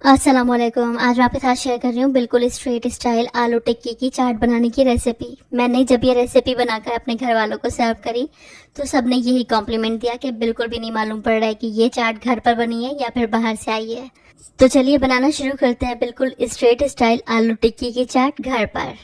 अस्सलाम वालेकुम। आज मैं आपके साथ शेयर कर रही हूँ बिल्कुल स्ट्रेट स्टाइल आलू टिक्की की चाट बनाने की रेसिपी। मैंने जब ये रेसिपी बनाकर अपने घर वालों को सर्व करी तो सबने यही कॉम्प्लीमेंट दिया कि बिल्कुल भी नहीं मालूम पड़ रहा है कि ये चाट घर पर बनी है या फिर बाहर से आई है। तो चलिए बनाना शुरू करते हैं बिल्कुल स्ट्रेट स्टाइल आलू टिक्की की चाट घर पर।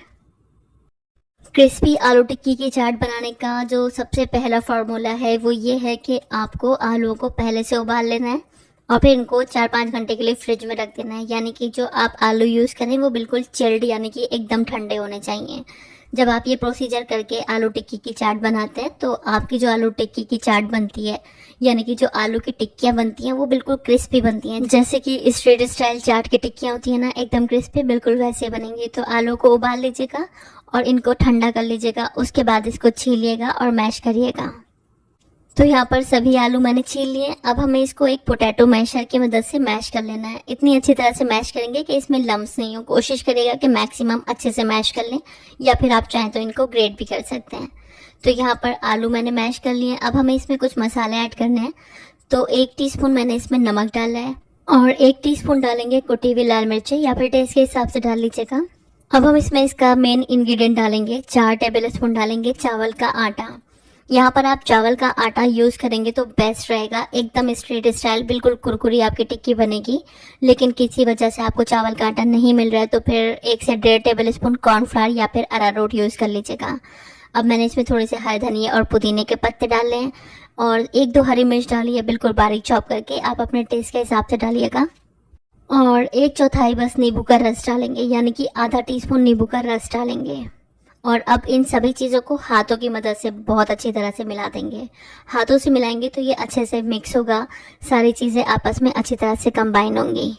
क्रिस्पी आलू टिक्की की चाट बनाने का जो सबसे पहला फार्मूला है वो ये है कि आपको आलूओं को पहले से उबाल लेना है और फिर इनको 4-5 घंटे के लिए फ्रिज में रख देना है। यानी कि जो आप आलू यूज़ करें वो बिल्कुल चिल्ड यानी कि एकदम ठंडे होने चाहिए। जब आप ये प्रोसीजर करके आलू टिक्की की चाट बनाते हैं तो आपकी जो आलू टिक्की की चाट बनती है यानी कि जो आलू की टिक्कियाँ बनती हैं वो बिल्कुल क्रिस्पी बनती हैं। जैसे कि स्ट्रेट स्टाइल चाट की टिक्कियाँ होती हैं ना, एकदम क्रिस्पी, बिल्कुल वैसे बनेंगी। तो आलू को उबाल लीजिएगा और इनको ठंडा कर लीजिएगा। उसके बाद इसको छीलिएगा और मैश करिएगा। तो यहाँ पर सभी आलू मैंने छील लिए। अब हमें इसको एक पोटैटो मैशर की मदद से मैश कर लेना है। इतनी अच्छी तरह से मैश करेंगे कि इसमें लम्स नहीं हो। कोशिश करिएगा कि मैक्सिमम अच्छे से मैश कर लें, या फिर आप चाहें तो इनको ग्रेट भी कर सकते हैं। तो यहाँ पर आलू मैंने मैश कर लिए। अब हमें इसमें कुछ मसाले ऐड करने हैं। तो 1 टीस्पून मैंने इसमें नमक डाला है और 1 टीस्पून डालेंगे कुटी हुई लाल मिर्चें, या फिर टेस्ट के हिसाब से डाल लीजिएगा। अब हम इसमें इसका मेन इंग्रेडिएंट डालेंगे। 4 टेबल स्पून डालेंगे चावल का आटा। यहाँ पर आप चावल का आटा यूज़ करेंगे तो बेस्ट रहेगा। एकदम स्ट्रेट स्टाइल बिल्कुल कुरकुरी आपकी टिक्की बनेगी। लेकिन किसी वजह से आपको चावल का आटा नहीं मिल रहा है तो फिर 1 से 1.5 टेबल स्पून कॉर्नफ्लावर या फिर अरारोट यूज़ कर लीजिएगा। अब मैंने इसमें थोड़े से हरे धनिया और पुदीने के पत्ते डाले हैं और 1-2 हरी मिर्च डाली है बिल्कुल बारीक चॉप करके। आप अपने टेस्ट के हिसाब से डालिएगा। और 1/4 बस नींबू का रस डालेंगे, यानी कि आधा टीस्पून नींबू का रस डालेंगे। और अब इन सभी चीज़ों को हाथों की मदद से बहुत अच्छी तरह से मिला देंगे। हाथों से मिलाएंगे तो ये अच्छे से मिक्स होगा, सारी चीज़ें आपस में अच्छी तरह से कंबाइन होंगी।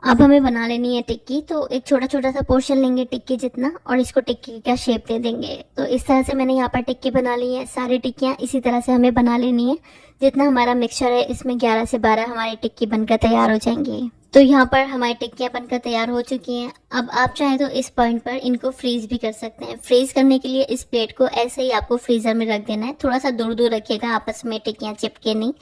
अब हमें बना लेनी है टिक्की। तो एक छोटा छोटा सा पोर्शन लेंगे टिक्की जितना और इसको टिक्की का शेप दे देंगे। तो इस तरह से मैंने यहाँ पर टिक्की बना ली है। सारी टिक्कियाँ इसी तरह से हमें बना लेनी है। जितना हमारा मिक्सचर है इसमें 11 से 12 हमारी टिक्की बनकर तैयार हो जाएंगी। तो यहाँ पर हमारी टिक्कियाँ बनकर तैयार हो चुकी हैं। अब आप चाहें तो इस पॉइंट पर इनको फ्रीज भी कर सकते हैं। फ्रीज करने के लिए इस प्लेट को ऐसे ही आपको फ्रीजर में रख देना है। थोड़ा सा दूर दूर रखिएगा, आपस में टिक्कियाँ चिपके नहीं।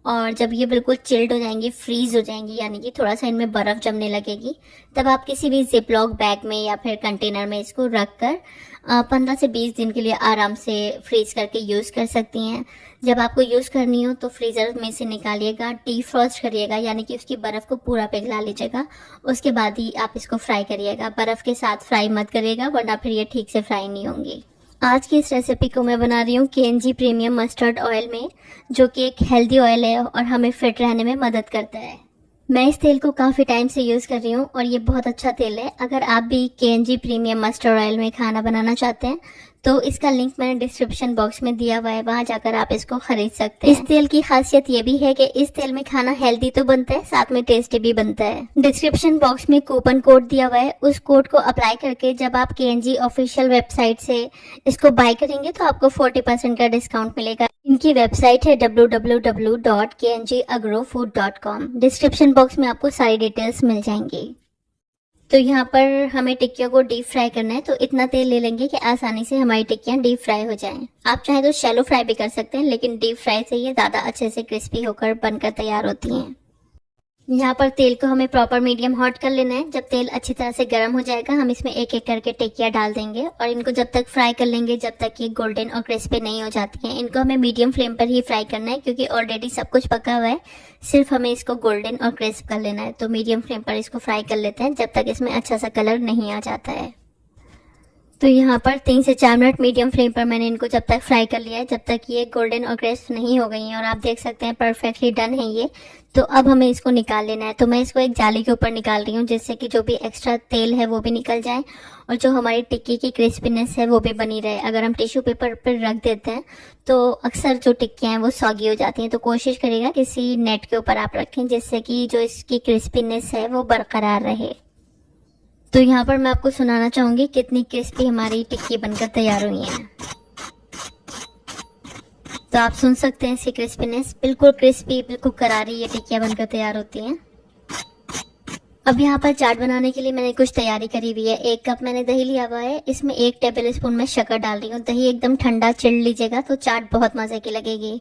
और जब ये बिल्कुल चिल्ड हो जाएंगी, फ्रीज हो जाएंगी, यानी कि थोड़ा सा इनमें बर्फ़ जमने लगेगी, तब आप किसी भी जिपलॉक बैग में या फिर कंटेनर में इसको रख कर 15 से 20 दिन के लिए आराम से फ्रीज करके यूज़ कर सकती हैं। जब आपको यूज़ करनी हो तो फ्रीज़र में से निकालिएगा, डीफ्रॉस्ट करिएगा, यानी कि उसकी बर्फ़ को पूरा पिघला लीजिएगा। उसके बाद ही आप इसको फ्राई करिएगा। बर्फ़ के साथ फ्राई मत करिएगा वरना फिर ये ठीक से फ्राई नहीं होंगी। आज की इस रेसिपी को मैं बना रही हूँ KNG प्रीमियम मस्टर्ड ऑयल में, जो कि एक हेल्दी ऑयल है और हमें फिट रहने में मदद करता है। मैं इस तेल को काफ़ी टाइम से यूज़ कर रही हूँ और ये बहुत अच्छा तेल है। अगर आप भी KNG प्रीमियम मस्टर्ड ऑयल में खाना बनाना चाहते हैं तो इसका लिंक मैंने डिस्क्रिप्शन बॉक्स में दिया हुआ है, वहाँ जाकर आप इसको खरीद सकते हैं। इस तेल की खासियत ये भी है कि इस तेल में खाना हेल्दी तो बनता है, साथ में टेस्टी भी बनता है। डिस्क्रिप्शन बॉक्स में कूपन कोड दिया हुआ है, उस कोड को अप्लाई करके जब आप KNG ऑफिशियल वेबसाइट से इसको बाय करेंगे तो आपको 40% का डिस्काउंट मिलेगा। इनकी वेबसाइट है www.kngagrofood.com। डिस्क्रिप्शन बॉक्स में आपको सारी डिटेल्स मिल जाएंगी। तो यहाँ पर हमें टिक्कियों को डीप फ्राई करना है। तो इतना तेल ले लेंगे कि आसानी से हमारी टिक्कियाँ डीप फ्राई हो जाएं। आप चाहे तो शैलो फ्राई भी कर सकते हैं, लेकिन डीप फ्राई से ये ज़्यादा अच्छे से क्रिस्पी होकर बनकर तैयार होती हैं। यहाँ पर तेल को हमें प्रॉपर मीडियम हॉट कर लेना है। जब तेल अच्छी तरह से गर्म हो जाएगा हम इसमें एक एक करके टिक्कियाँ डाल देंगे और इनको जब तक फ्राई कर लेंगे जब तक ये गोल्डन और क्रिस्पी नहीं हो जाती हैं। इनको हमें मीडियम फ्लेम पर ही फ्राई करना है क्योंकि ऑलरेडी सब कुछ पका हुआ है, सिर्फ हमें इसको गोल्डन और क्रिस्प कर लेना है। तो मीडियम फ्लेम पर इसको फ्राई कर लेते हैं जब तक इसमें अच्छा सा कलर नहीं आ जाता है। तो यहाँ पर 3 से 4 मिनट मीडियम फ्लेम पर मैंने इनको जब तक फ्राई कर लिया है जब तक ये गोल्डन और क्रिस्प नहीं हो गई हैं। और आप देख सकते हैं परफेक्टली डन है ये। तो अब हमें इसको निकाल लेना है। तो मैं इसको एक जाली के ऊपर निकाल रही हूँ जिससे कि जो भी एक्स्ट्रा तेल है वो भी निकल जाए और जो हमारी टिक्की की क्रिस्पीनेस है वो भी बनी रहे। अगर हम टिश्यू पेपर पर रख देते हैं तो अक्सर जो टिक्कियाँ हैं वो सॉगी हो जाती हैं। तो कोशिश करिएगा किसी नेट के ऊपर आप रखें जिससे कि जो इसकी क्रिस्पीनेस है वो बरकरार रहे। तो यहाँ पर मैं आपको सुनाना चाहूँगी कितनी क्रिस्पी हमारी टिक्की बनकर तैयार हुई है। तो आप सुन सकते हैं इसकी क्रिस्पीनेस, बिल्कुल क्रिस्पी, बिल्कुल करारी ये टिक्कियाँ बनकर तैयार होती हैं। अब यहाँ पर चाट बनाने के लिए मैंने कुछ तैयारी करी हुई है। 1 कप मैंने दही लिया हुआ है, इसमें 1 टेबल स्पून मैं शक्कर डाल रही हूँ। दही एकदम ठंडा चिल्ड लीजिएगा तो चाट बहुत मज़े की लगेगी।